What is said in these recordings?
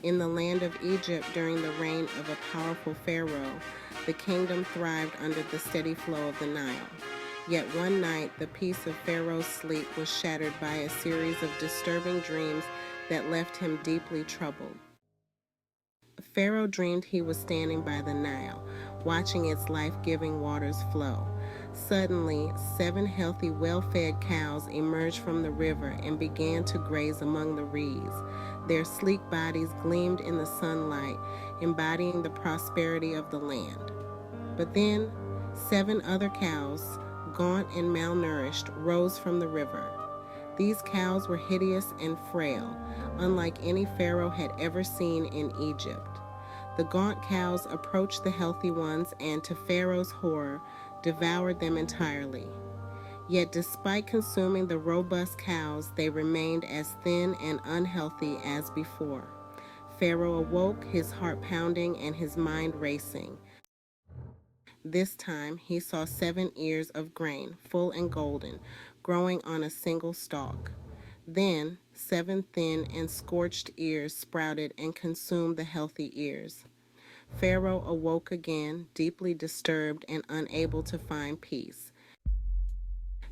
In the land of Egypt during the reign of a powerful Pharaoh, the kingdom thrived under the steady flow of the Nile. Yet one night, the peace of Pharaoh's sleep was shattered by a series of disturbing dreams that left him deeply troubled. Pharaoh dreamed he was standing by the Nile, watching its life-giving waters flow. Suddenly, 7 healthy, well-fed cows emerged from the river and began to graze among the reeds. Their sleek bodies gleamed in the sunlight, embodying the prosperity of the land. But then, 7 other cows, gaunt and malnourished, rose from the river. These cows were hideous and frail, unlike any Pharaoh had ever seen in Egypt. The gaunt cows approached the healthy ones and, to Pharaoh's horror, devoured them entirely. Yet despite consuming the robust cows, they remained as thin and unhealthy as before. Pharaoh awoke, his heart pounding and his mind racing. This time he saw 7 ears of grain, full and golden, growing on a single stalk. Then 7 thin and scorched ears sprouted and consumed the healthy ears. Pharaoh awoke again, deeply disturbed and unable to find peace.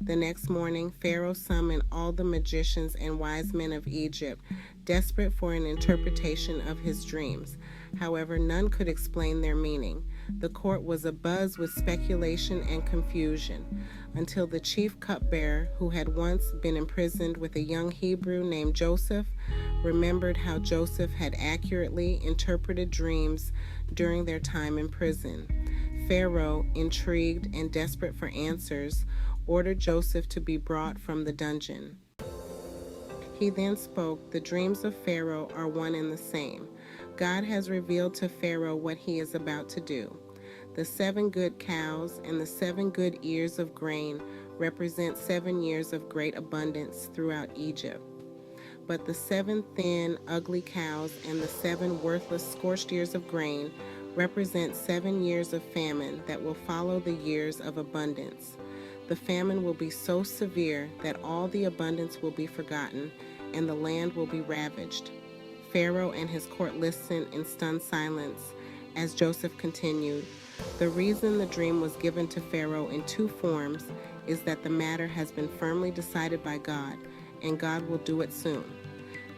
The next morning, Pharaoh summoned all the magicians and wise men of Egypt, desperate for an interpretation of his dreams. However, none could explain their meaning. The court was abuzz with speculation and confusion, until the chief cupbearer, who had once been imprisoned with a young Hebrew named Joseph, remembered how Joseph had accurately interpreted dreams during their time in prison. Pharaoh, intrigued and desperate for answers, ordered Joseph to be brought from the dungeon. He then spoke, "The dreams of Pharaoh are one and the same. God has revealed to Pharaoh what he is about to do. The 7 good cows and the 7 good ears of grain represent 7 years of great abundance throughout Egypt. But the 7 thin, ugly cows and the 7 worthless, scorched ears of grain represent 7 years of famine that will follow the years of abundance. The famine will be so severe that all the abundance will be forgotten and the land will be ravaged." Pharaoh and his court listened in stunned silence as Joseph continued, "The reason the dream was given to Pharaoh in 2 forms is that the matter has been firmly decided by God, and God will do it soon.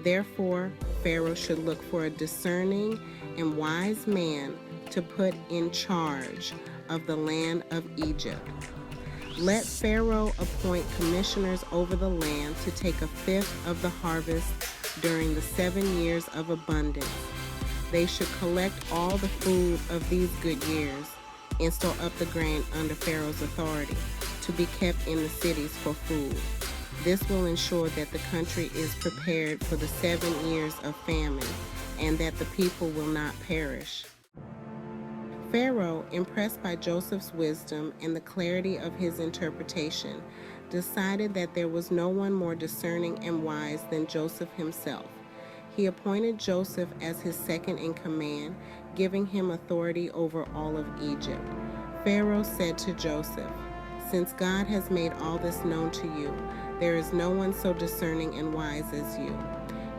Therefore, Pharaoh should look for a discerning and wise man to put in charge of the land of Egypt. Let Pharaoh appoint commissioners over the land to take 1/5 of the harvest during the 7 years of abundance. They should collect all the food of these good years and store up the grain under Pharaoh's authority to be kept in the cities for food. This will ensure that the country is prepared for the 7 years of famine and that the people will not perish." Pharaoh, impressed by Joseph's wisdom and the clarity of his interpretation, decided that there was no one more discerning and wise than Joseph himself. He appointed Joseph as his second in command, giving him authority over all of Egypt. Pharaoh said to Joseph, "Since God has made all this known to you, there is no one so discerning and wise as you.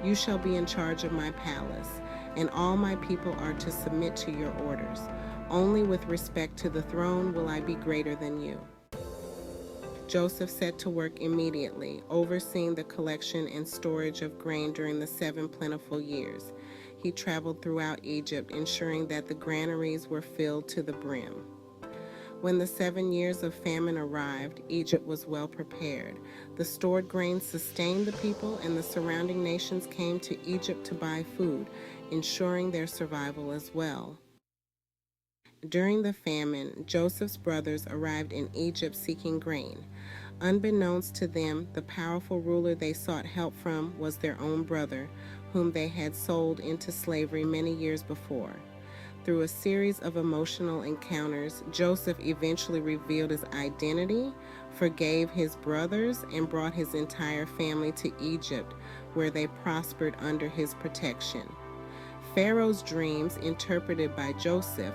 You shall be in charge of my palace, and all my people are to submit to your orders. Only with respect to the throne will I be greater than you." Joseph set to work immediately, overseeing the collection and storage of grain during the 7 plentiful years. He traveled throughout Egypt, ensuring that the granaries were filled to the brim. When the 7 years of famine arrived, Egypt was well prepared. The stored grain sustained the people, and the surrounding nations came to Egypt to buy food, ensuring their survival as well. During the famine, Joseph's brothers arrived in Egypt seeking grain. Unbeknownst to them, the powerful ruler they sought help from was their own brother, whom they had sold into slavery many years before. Through a series of emotional encounters, Joseph eventually revealed his identity, forgave his brothers, and brought his entire family to Egypt, where they prospered under his protection. Pharaoh's dreams, interpreted by Joseph,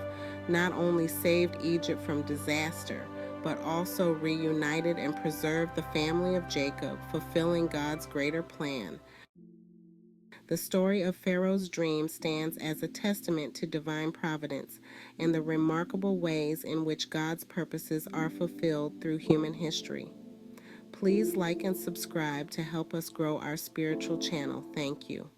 not only saved Egypt from disaster, but also reunited and preserved the family of Jacob, fulfilling God's greater plan. The story of Pharaoh's dream stands as a testament to divine providence and the remarkable ways in which God's purposes are fulfilled through human history. Please like and subscribe to help us grow our spiritual channel. Thank you.